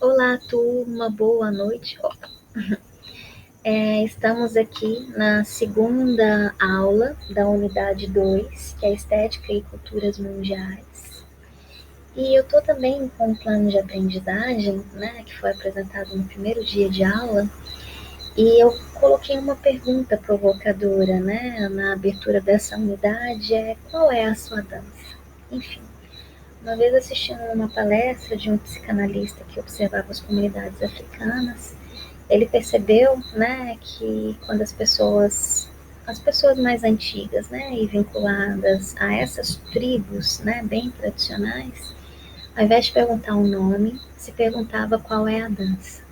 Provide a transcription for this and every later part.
Olá, turma, boa noite. Estamos aqui na segunda aula da unidade 2, que é Estética e Culturas Mundiais. E eu estou também com um plano de aprendizagem, né, que foi apresentado no primeiro dia de aula, e eu coloquei uma pergunta provocadora, né, na abertura dessa unidade, qual é a sua dança? Enfim, uma vez assistindo uma palestra de um psicanalista que observava as comunidades africanas, ele percebeu, né, que quando as pessoas mais antigas, né, e vinculadas a essas tribos, né, bem tradicionais, ao invés de perguntar um nome, se perguntava qual é a dança.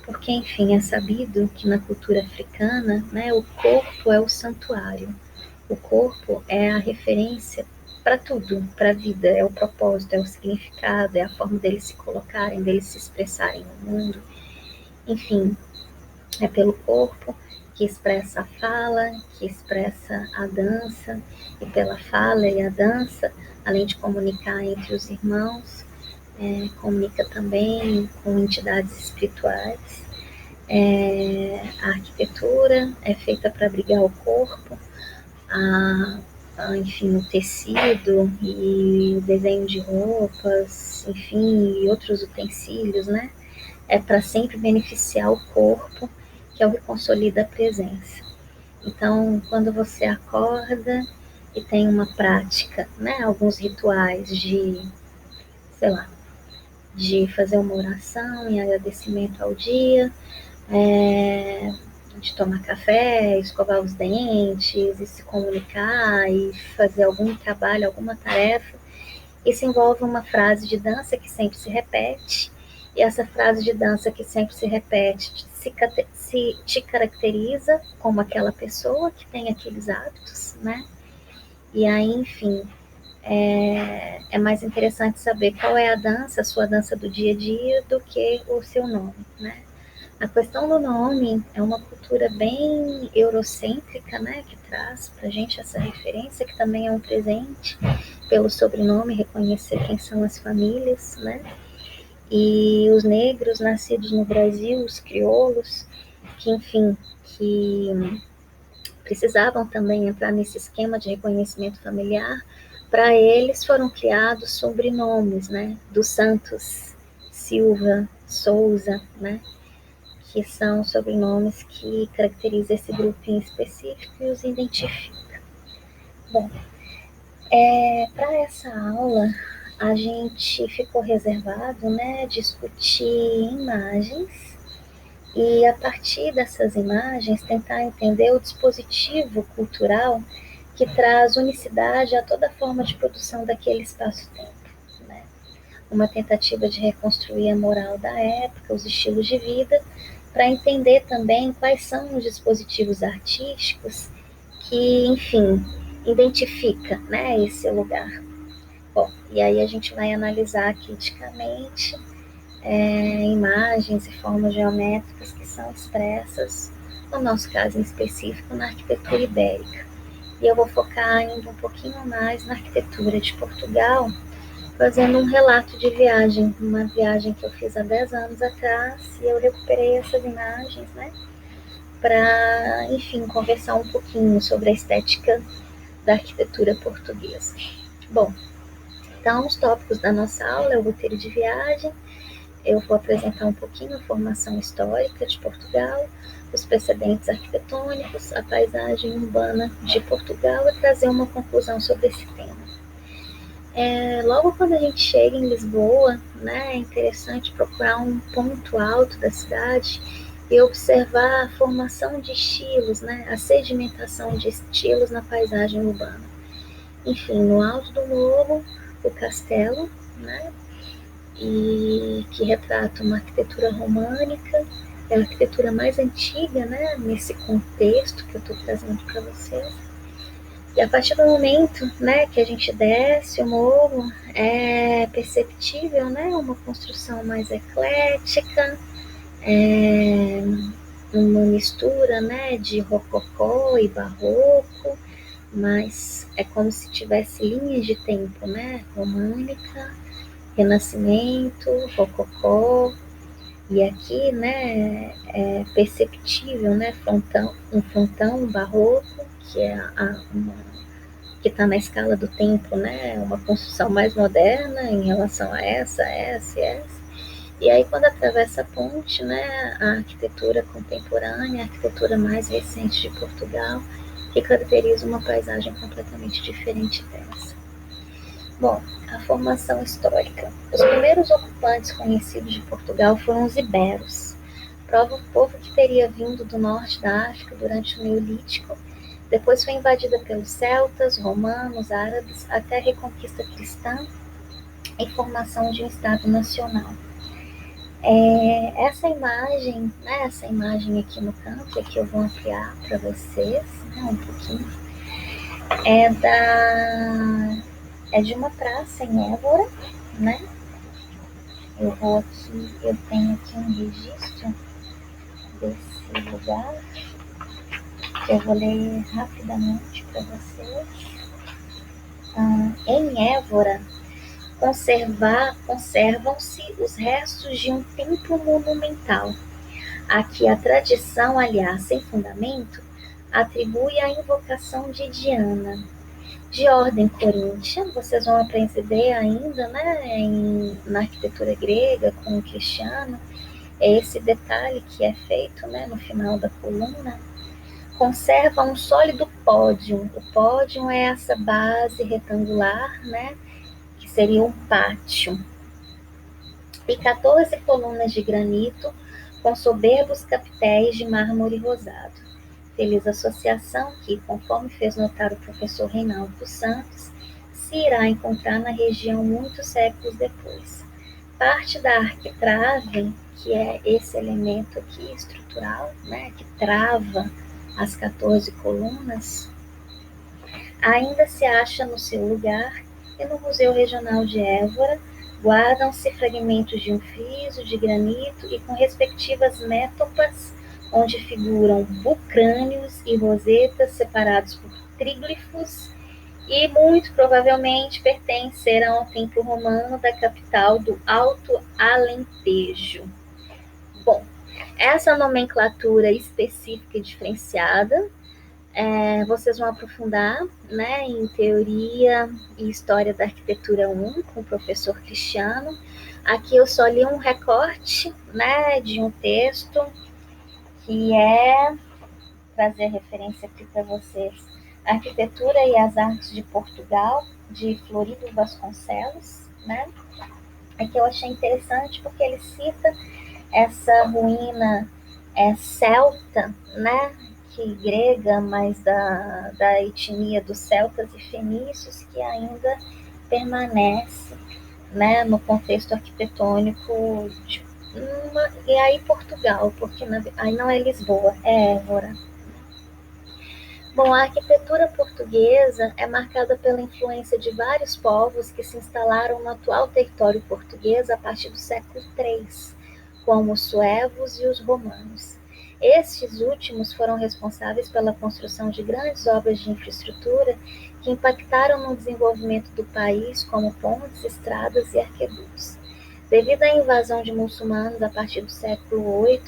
Porque, enfim, é sabido que na cultura africana, né, o corpo é o santuário. O corpo é a referência para tudo, para a vida, é o propósito, é o significado, é a forma deles se colocarem, deles se expressarem no mundo. Enfim, é pelo corpo que expressa a fala, que expressa a dança, e pela fala e a dança, além de comunicar entre os irmãos, comunica também com entidades espirituais. A arquitetura é feita para abrigar o corpo, enfim, o tecido e o desenho de roupas, enfim, e outros utensílios, né? É para sempre beneficiar o corpo, que é o que consolida a presença. Então, quando você acorda e tem uma prática, né, alguns rituais de, sei lá, de fazer uma oração em agradecimento ao dia, é, de tomar café, escovar os dentes e se comunicar e fazer algum trabalho, alguma tarefa, isso envolve uma frase de dança que sempre se repete, e essa frase de dança que sempre se repete te caracteriza como aquela pessoa que tem aqueles hábitos, né? E aí, enfim, é mais interessante saber qual é a dança, a sua dança do dia a dia, do que o seu nome, né? A questão do nome é uma cultura bem eurocêntrica, né, que traz para a gente essa referência, que também é um presente pelo sobrenome, reconhecer quem são as famílias, né? E os negros nascidos no Brasil, os crioulos, que enfim, que precisavam também entrar nesse esquema de reconhecimento familiar, para eles foram criados sobrenomes, né? Dos Santos, Silva, Souza, né? Que são sobrenomes que caracterizam esse grupo em específico e os identifica. Bom, para essa aula, a gente ficou reservado, né, discutir imagens e, a partir dessas imagens, tentar entender o dispositivo cultural que traz unicidade a toda forma de produção daquele espaço-tempo, né? Uma tentativa de reconstruir a moral da época, os estilos de vida, para entender também quais são os dispositivos artísticos que, enfim, identifica, né, esse lugar. Bom, e aí a gente vai analisar criticamente imagens e formas geométricas que são expressas, no nosso caso em específico, na arquitetura ibérica. E eu vou focar ainda um pouquinho mais na arquitetura de Portugal, fazendo um relato de viagem, uma viagem que eu fiz há 10 anos atrás, e eu recuperei essas imagens, né, para, enfim, conversar um pouquinho sobre a estética da arquitetura portuguesa. Bom, então os tópicos da nossa aula é o roteiro de viagem, eu vou apresentar um pouquinho a formação histórica de Portugal, os precedentes arquitetônicos, a paisagem urbana de Portugal e trazer uma conclusão sobre esse tema. Logo quando a gente chega em Lisboa, né, é interessante procurar um ponto alto da cidade e observar a formação de estilos, né, a sedimentação de estilos na paisagem urbana. Enfim, no alto do morro, o castelo, né, e que retrata uma arquitetura românica, é a arquitetura mais antiga, né, nesse contexto que eu estou trazendo para vocês. E a partir do momento, né, que a gente desce o morro, é perceptível, né, uma construção mais eclética, uma mistura, né, de rococó e barroco, mas é como se tivesse linhas de tempo, né, românica, renascimento, rococó, E aqui, né, é perceptível, né, um frontão barroco, que é que está na escala do tempo, né, uma construção mais moderna em relação a essa e essa. E aí, quando atravessa a ponte, né, a arquitetura contemporânea, a arquitetura mais recente de Portugal, que caracteriza uma paisagem completamente diferente dessa. Bom, a formação histórica. Os primeiros ocupantes conhecidos de Portugal foram os iberos, povo que teria vindo do norte da África durante o Neolítico, depois foi invadida pelos celtas, romanos, árabes, até a reconquista cristã e formação de um Estado nacional. Essa imagem aqui no canto, que eu vou ampliar para vocês, né, um pouquinho, é de uma praça em Évora, né? Eu tenho aqui um registro desse lugar, que eu vou ler rapidamente para vocês. Em Évora, conservam-se os restos de um templo monumental, a que a tradição, aliás, sem fundamento, atribui a invocação de Diana. De ordem coríntia, vocês vão aprender ainda, né, na arquitetura grega com o cristiano, é esse detalhe que é feito, né, no final da coluna. Conserva um sólido pódio. O pódio é essa base retangular, né, que seria um pátio, e 14 colunas de granito com soberbos capitéis de mármore rosado. Feliz associação que, conforme fez notar o professor Reinaldo dos Santos, se irá encontrar na região muitos séculos depois. Parte da arquitrave, que é esse elemento aqui estrutural, né, que trava as 14 colunas, ainda se acha no seu lugar, e no Museu Regional de Évora guardam-se fragmentos de um friso de granito e com respectivas métopas, onde figuram bucrânios e rosetas separados por tríglifos, e muito provavelmente pertenceram ao templo romano da capital do Alto Alentejo. Bom, essa nomenclatura específica e diferenciada, vocês vão aprofundar, né, em Teoria e História da Arquitetura 1, com o professor Cristiano. Aqui eu só li um recorte, né, de um texto que é trazer referência aqui para vocês. Arquitetura e as Artes de Portugal, de Florido Vasconcelos, né? Aqui eu achei interessante porque ele cita essa ruína celta, né? Que grega, mas da etnia dos celtas e fenícios, que ainda permanece, né, no contexto arquitetônico de e aí Portugal, porque aí não é Lisboa, é Évora. Bom, a arquitetura portuguesa é marcada pela influência de vários povos que se instalaram no atual território português a partir do século III, como os suevos e os romanos. Estes últimos foram responsáveis pela construção de grandes obras de infraestrutura que impactaram no desenvolvimento do país, como pontes, estradas e arquedutos. Devido à invasão de muçulmanos a partir do século VIII,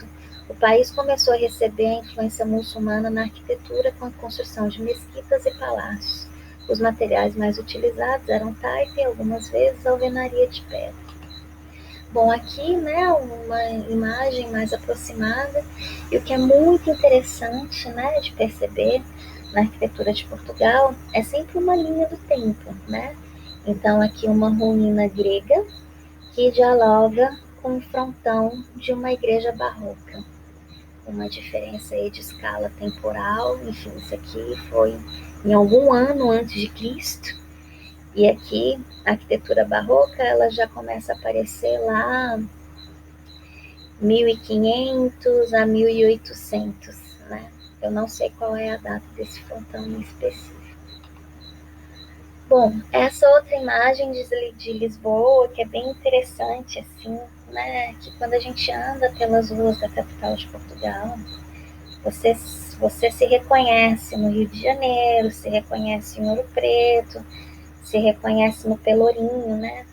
o país começou a receber a influência muçulmana na arquitetura com a construção de mesquitas e palácios. Os materiais mais utilizados eram taipa e, algumas vezes, alvenaria de pedra. Bom, aqui, né, uma imagem mais aproximada, e o que é muito interessante, né, de perceber na arquitetura de Portugal é sempre uma linha do tempo, né? Então, aqui uma ruína grega que dialoga com o frontão de uma igreja barroca. Uma diferença aí de escala temporal, enfim, isso aqui foi em algum ano antes de Cristo, e aqui a arquitetura barroca ela já começa a aparecer lá 1500 a 1800, né? Eu não sei qual é a data desse frontão em específico. Bom, essa outra imagem de Lisboa, que é bem interessante, assim, né? Que quando a gente anda pelas ruas da capital de Portugal, você se reconhece no Rio de Janeiro, se reconhece em Ouro Preto, se reconhece no Pelourinho, né?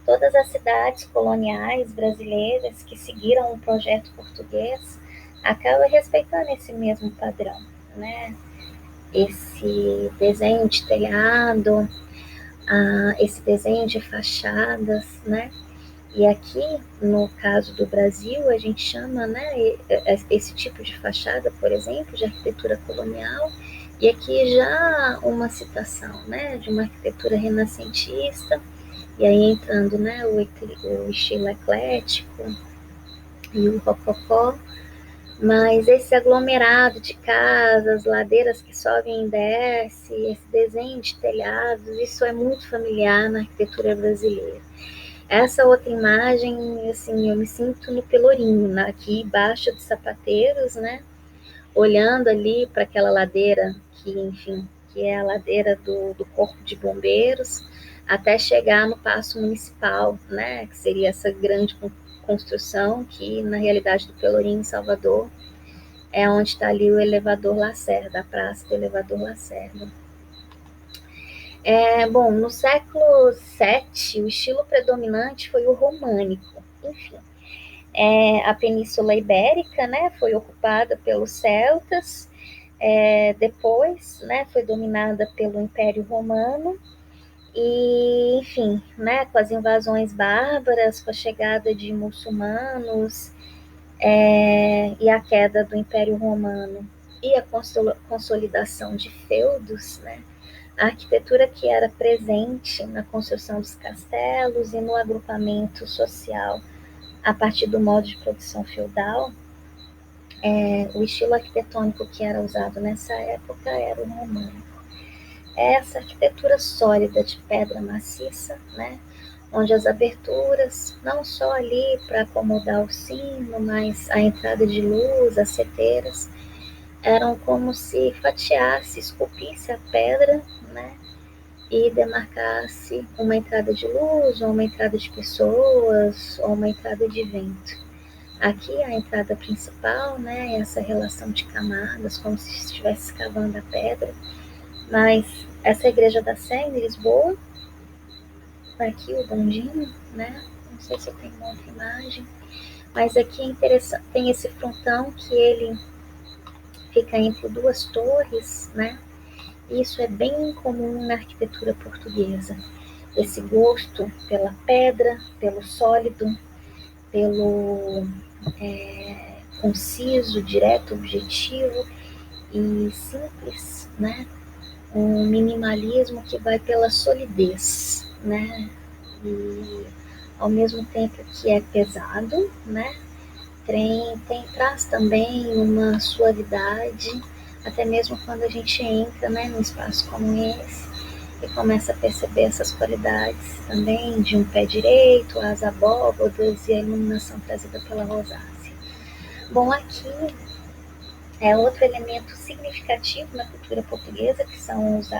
todas as cidades coloniais brasileiras que seguiram o projeto português acabam respeitando esse mesmo padrão, né? Esse desenho de telhado, esse desenho de fachadas, né? E aqui, no caso do Brasil, a gente chama, né, esse tipo de fachada, por exemplo, de arquitetura colonial, e aqui já uma citação, né, de uma arquitetura renascentista, e aí entrando, né, o estilo eclético e o rococó, mas esse aglomerado de casas, ladeiras que sobem e descem, esse desenho de telhados, isso é muito familiar na arquitetura brasileira. Essa outra imagem, assim, eu me sinto no Pelourinho, né? Aqui embaixo de Sapateiros, né? Olhando ali para aquela ladeira que, enfim, que é a ladeira do Corpo de Bombeiros, até chegar no Paço Municipal, né? Que seria essa grande construção que, na realidade, do Pelourinho, em Salvador, é onde está ali o elevador Lacerda, a praça do elevador Lacerda. Bom, no século VII, o estilo predominante foi o românico. Enfim, a Península Ibérica, né, foi ocupada pelos celtas, depois, né, foi dominada pelo Império Romano, e, enfim, né, com as invasões bárbaras, com a chegada de muçulmanos, e a queda do Império Romano e a consolidação de feudos, né, a arquitetura que era presente na construção dos castelos e no agrupamento social a partir do modo de produção feudal, o estilo arquitetônico que era usado nessa época era o românico. Essa arquitetura sólida de pedra maciça, né, onde as aberturas, não só ali para acomodar o sino, mas a entrada de luz, as seteiras, eram como se fatiasse, esculpisse a pedra, né, e demarcasse uma entrada de luz, ou uma entrada de pessoas, ou uma entrada de vento. Aqui a entrada principal, né, essa relação de camadas, como se estivesse escavando a pedra, mas essa igreja da Sé, em Lisboa, aqui o bondinho, né, não sei se eu tenho uma outra imagem, mas aqui é interessante, tem esse frontão que ele fica entre duas torres, né, e isso é bem comum na arquitetura portuguesa, esse gosto pela pedra, pelo sólido, pelo conciso, direto, objetivo e simples, né? Um minimalismo que vai pela solidez, né? E ao mesmo tempo que é pesado, né? Traz também uma suavidade, até mesmo quando a gente entra, né, num espaço como esse e começa a perceber essas qualidades também de um pé direito, as abóbodas e a iluminação trazida pela rosácea. Bom, aqui é outro elemento significativo na cultura portuguesa, que são os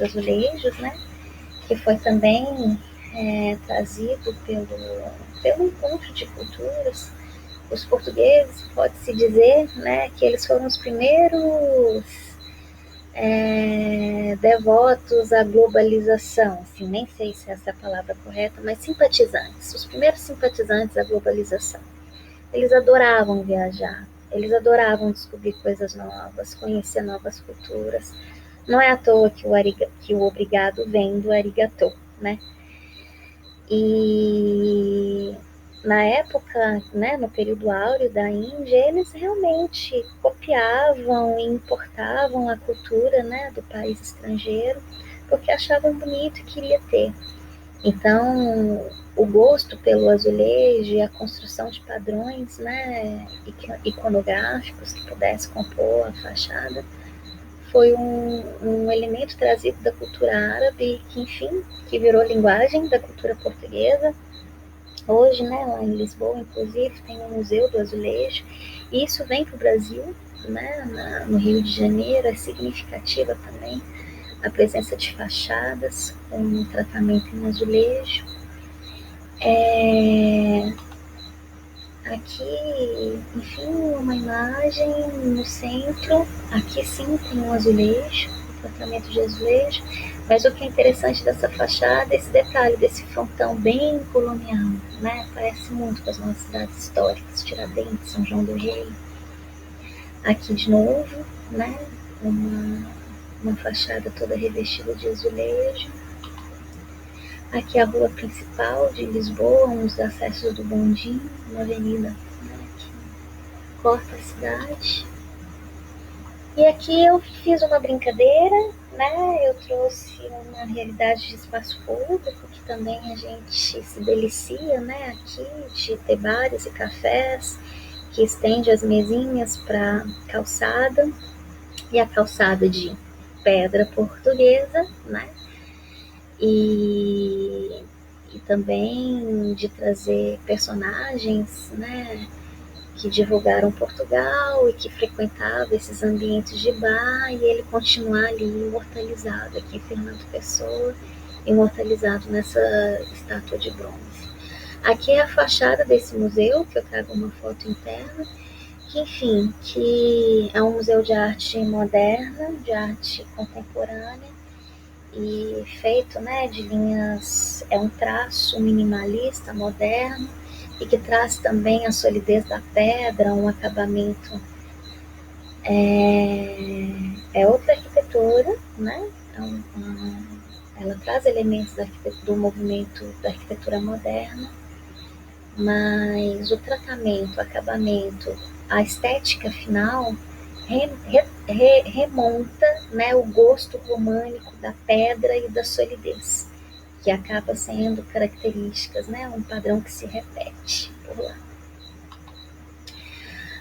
azulejos, né, que foi também trazido pelo encontro de culturas. Os portugueses, pode-se dizer, né, que eles foram os primeiros devotos à globalização, assim, nem sei se essa é a palavra correta, mas simpatizantes, os primeiros simpatizantes à globalização. Eles adoravam viajar, eles adoravam descobrir coisas novas, conhecer novas culturas. Não é à toa que o obrigado vem do arigatô, né? E na época, né, no período áureo da Índia, eles realmente copiavam e importavam a cultura, né, do país estrangeiro, porque achavam bonito e queria ter. Então, o gosto pelo azulejo e a construção de padrões, né, iconográficos que pudesse compor a fachada foi um elemento trazido da cultura árabe que, enfim, que virou linguagem da cultura portuguesa. Hoje, né, lá em Lisboa, inclusive, tem um museu do azulejo, e isso vem para o Brasil, né, no Rio de Janeiro, é significativa também a presença de fachadas com um tratamento em azulejo. Aqui, enfim, uma imagem no centro, aqui sim tem um azulejo, tratamento de azulejo. Mas o que é interessante dessa fachada é esse detalhe desse frontão bem colonial, né? Parece muito com as nossas cidades históricas, Tiradentes, São João do Rei. Aqui de novo, né? Uma fachada toda revestida de azulejo. Aqui é a rua principal de Lisboa, um dos acessos do Bondinho, uma avenida, né, que corta a cidade. E aqui eu fiz uma brincadeira, né? Eu trouxe uma realidade de espaço público, que também a gente se delicia, né? Aqui, de ter bares e cafés, que estende as mesinhas para calçada, e a calçada de pedra portuguesa, né? E também de trazer personagens, né, que divulgaram Portugal e que frequentavam esses ambientes de bar, e ele continuar ali imortalizado aqui em Fernando Pessoa, imortalizado nessa estátua de bronze. Aqui é a fachada desse museu, que eu trago uma foto interna, que, enfim, que é um museu de arte moderna, de arte contemporânea, e feito, né, de linhas, é um traço minimalista, moderno, e que traz também a solidez da pedra, um acabamento, é outra arquitetura, né, ela traz elementos do movimento da arquitetura moderna, mas o tratamento, o acabamento, a estética final remonta, né, o gosto românico da pedra e da solidez, que acaba sendo características, né, um padrão que se repete por lá.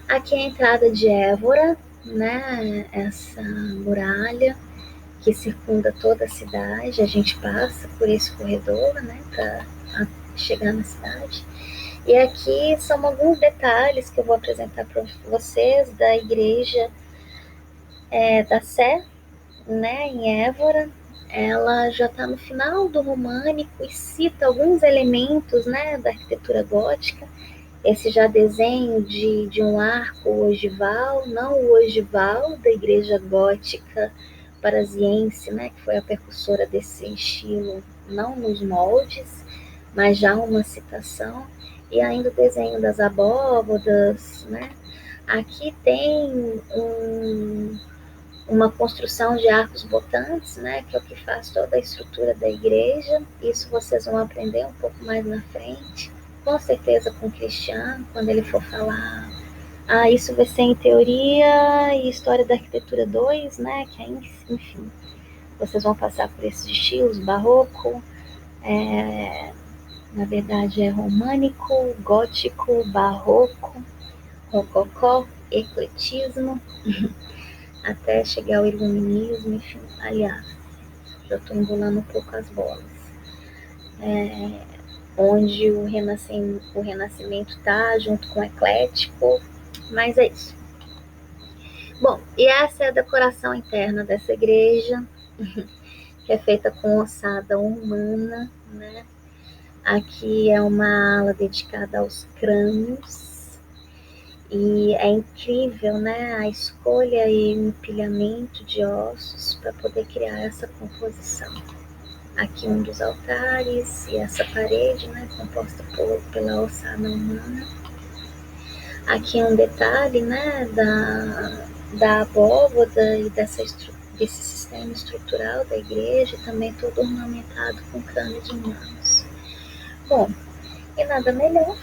Aqui é a entrada de Évora, né, essa muralha que circunda toda a cidade. A gente passa por esse corredor, né, para chegar na cidade. E aqui são alguns detalhes que eu vou apresentar para vocês da igreja da Sé, né, em Évora. Ela já está no final do românico e cita alguns elementos, né, da arquitetura gótica. Esse já desenho de um arco ogival, não o ogival da igreja gótica parisiense, né, que foi a precursora desse estilo, não nos moldes, mas já uma citação, e ainda o desenho das abóbodas, né. Aqui tem uma construção de arcos botantes, né, que é o que faz toda a estrutura da igreja. Isso vocês vão aprender um pouco mais na frente, com certeza com o Cristiano, quando ele for falar. Isso vai ser em teoria e história da arquitetura 2, né, que é, enfim, vocês vão passar por esses estilos, barroco, na verdade é românico, gótico, barroco, rococó, ecletismo, até chegar ao iluminismo, enfim, aliás, já estou embolando um pouco as bolas. Onde o renascimento está junto com o eclético, mas é isso. Bom, e essa é a decoração interna dessa igreja, que é feita com ossada humana, né? Aqui é uma ala dedicada aos crânios, e é incrível, né, a escolha e o empilhamento de ossos para poder criar essa composição. Aqui um dos altares e essa parede, né, composta pela ossada humana. Aqui um detalhe, né, da abóboda e desse sistema estrutural da igreja, também todo ornamentado com crânios humanos. Bom, e nada melhor,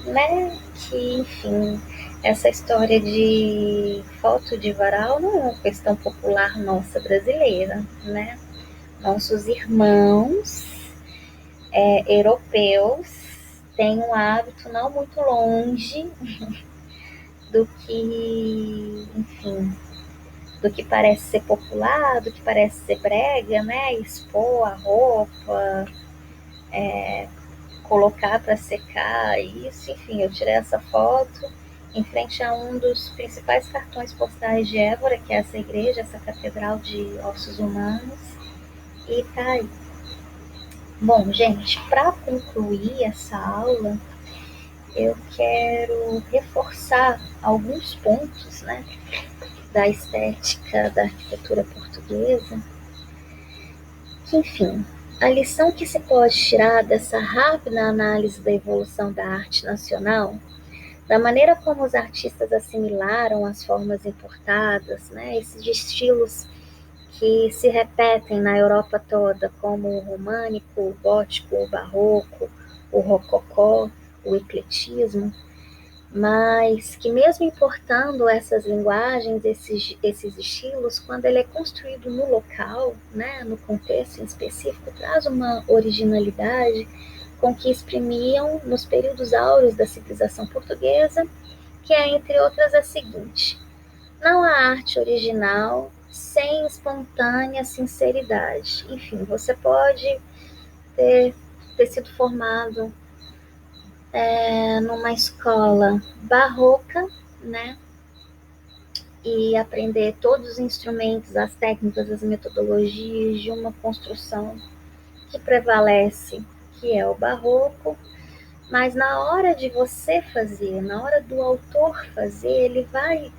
né, que, enfim, essa história de foto de varal não é uma questão popular nossa brasileira, né? Nossos irmãos europeus têm um hábito não muito longe do que, enfim, do que parece ser popular, do que parece ser brega, né? Expor a roupa, colocar para secar, isso, enfim, eu tirei essa foto em frente a um dos principais cartões postais de Évora, que é essa igreja, essa catedral de ossos humanos, e tá aí. Bom, gente, para concluir essa aula, eu quero reforçar alguns pontos, né, da estética da arquitetura portuguesa, que, enfim, a lição que se pode tirar dessa rápida análise da evolução da arte nacional, da maneira como os artistas assimilaram as formas importadas, né, esses estilos que se repetem na Europa toda, como o românico, o gótico, o barroco, o rococó, o ecletismo, mas que mesmo importando essas linguagens, esses estilos, quando ele é construído no local, né, no contexto em específico, traz uma originalidade com que exprimiam nos períodos áureos da civilização portuguesa, que é, entre outras, a seguinte: não há arte original sem espontânea sinceridade. Enfim, você pode ter sido formado numa escola barroca, né? E aprender todos os instrumentos, as técnicas, as metodologias de uma construção que prevalece, que é o barroco, mas na hora de você fazer, na hora do autor fazer, ele vai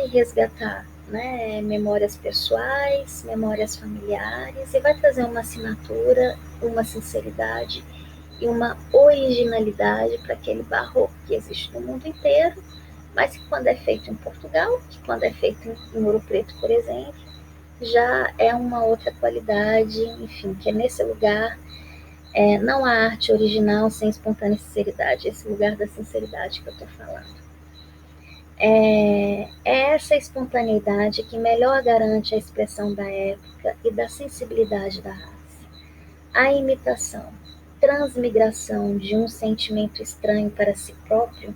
resgatar, né, memórias pessoais, memórias familiares, e vai trazer uma assinatura, uma sinceridade e uma originalidade para aquele barroco que existe no mundo inteiro, mas que quando é feito em Portugal, que quando é feito em Ouro Preto, por exemplo, já é uma outra qualidade, enfim, que é nesse lugar, não há arte original sem espontânea sinceridade, esse lugar da sinceridade que eu estou falando. É essa espontaneidade que melhor garante a expressão da época e da sensibilidade da raça. A imitação, transmigração de um sentimento estranho para si próprio,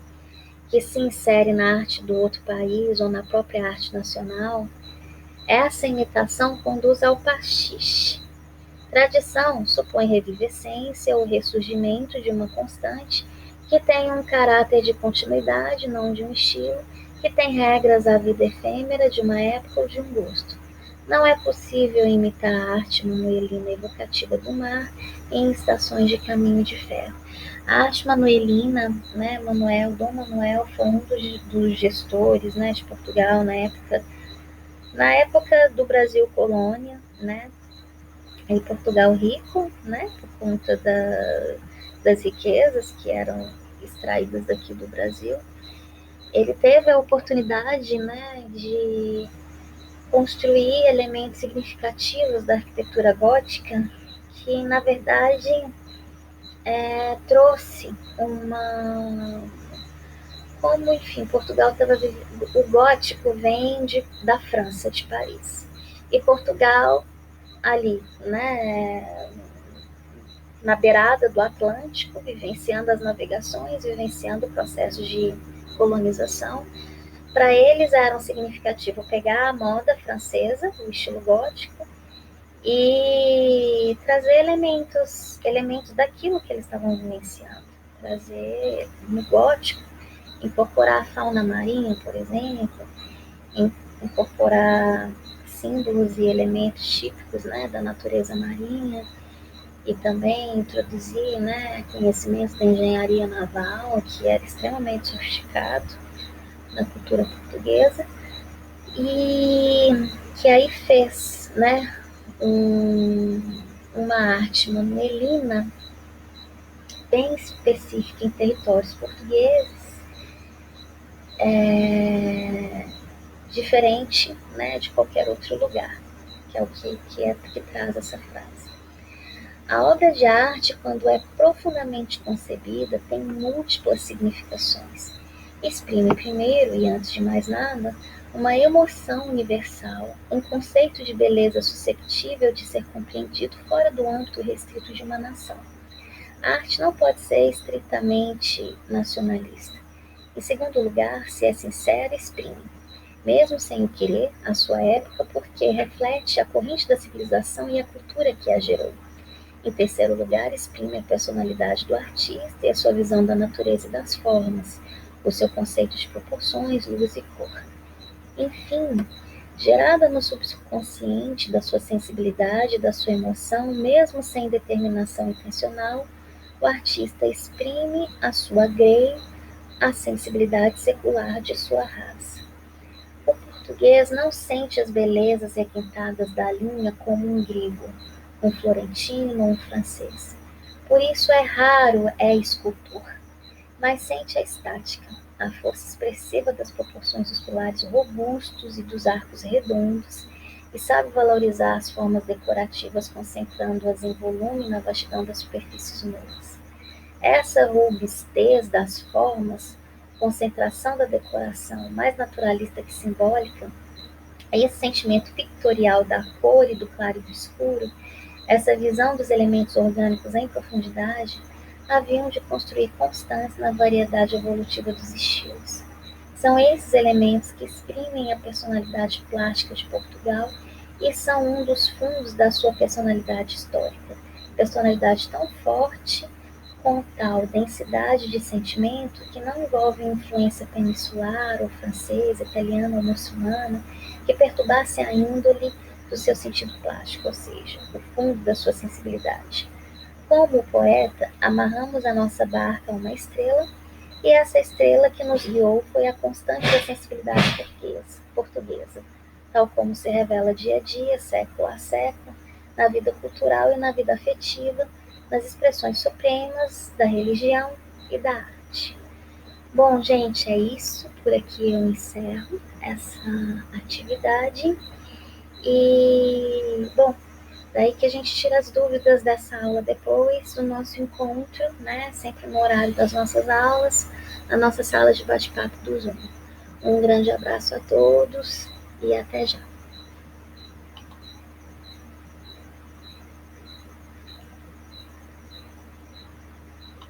que se insere na arte do outro país ou na própria arte nacional, essa imitação conduz ao pastiche. Tradição supõe revivescência ou ressurgimento de uma constante que tem um caráter de continuidade, não de um estilo, que tem regras à vida efêmera de uma época ou de um gosto. Não é possível imitar a arte manuelina evocativa do mar em estações de caminho de ferro. A arte manuelina, né, Dom Manuel foi um dos gestores, né, de Portugal na época do Brasil colônia, né, em Portugal rico, né, por conta das riquezas que eram extraídas daqui do Brasil. Ele teve a oportunidade, né, de construir elementos significativos da arquitetura gótica que, na verdade, trouxe uma... Como, enfim, Portugal estava vivendo... O gótico vem da França, de Paris. E Portugal, ali, né, na beirada do Atlântico, vivenciando as navegações, vivenciando o processo de colonização. Para eles era um significativo pegar a moda francesa, o estilo gótico, e trazer elementos daquilo que eles estavam vivenciando. Trazer no gótico, incorporar a fauna marinha, por exemplo, incorporar símbolos e elementos típicos, né, da natureza marinha, e também introduzir, né, conhecimentos da engenharia naval, que era extremamente sofisticado na cultura portuguesa, e que aí fez, né, uma arte manuelina bem específica em territórios portugueses, diferente, né, de qualquer outro lugar, que é o que traz essa frase. A obra de arte, quando é profundamente concebida, tem múltiplas significações. Exprime primeiro, e antes de mais nada, uma emoção universal, um conceito de beleza susceptível de ser compreendido fora do âmbito restrito de uma nação. A arte não pode ser estritamente nacionalista. Em segundo lugar, se é sincera, exprime, mesmo sem o querer, a sua época, porque reflete a corrente da civilização e a cultura que a gerou. Em terceiro lugar, exprime a personalidade do artista e a sua visão da natureza e das formas, o seu conceito de proporções, luz e cor. Enfim, gerada no subconsciente da sua sensibilidade, da sua emoção, mesmo sem determinação intencional, o artista exprime a sua grey, a sensibilidade secular de sua raça. O português não sente as belezas requintadas da linha como um grego, um florentino ou um francês. Por isso é escultor, mas sente a estática, a força expressiva das proporções musculares robustos e dos arcos redondos, e sabe valorizar as formas decorativas, concentrando-as em volume na vastidão das superfícies nuas. Essa robustez das formas, concentração da decoração mais naturalista que simbólica, esse sentimento pictorial da cor e do claro e do escuro, essa visão dos elementos orgânicos em profundidade, haviam de construir constância na variedade evolutiva dos estilos. São esses elementos que exprimem a personalidade plástica de Portugal e são um dos fundos da sua personalidade histórica. Personalidade tão forte, com tal densidade de sentimento, que não envolve influência peninsular ou francesa, italiana ou muçulmana, que perturbasse a índole do seu sentido plástico, ou seja, o fundo da sua sensibilidade. Como poeta, amarramos a nossa barca a uma estrela, e essa estrela que nos guiou foi a constante da sensibilidade portuguesa, tal como se revela dia a dia, século a século, na vida cultural e na vida afetiva, nas expressões supremas da religião e da arte. Bom, gente, é isso. Por aqui eu encerro essa atividade. E, bom, daí que a gente tira as dúvidas dessa aula depois do nosso encontro, né? Sempre no horário das nossas aulas, na nossa sala de bate-papo do Zoom. Um grande abraço a todos e até já.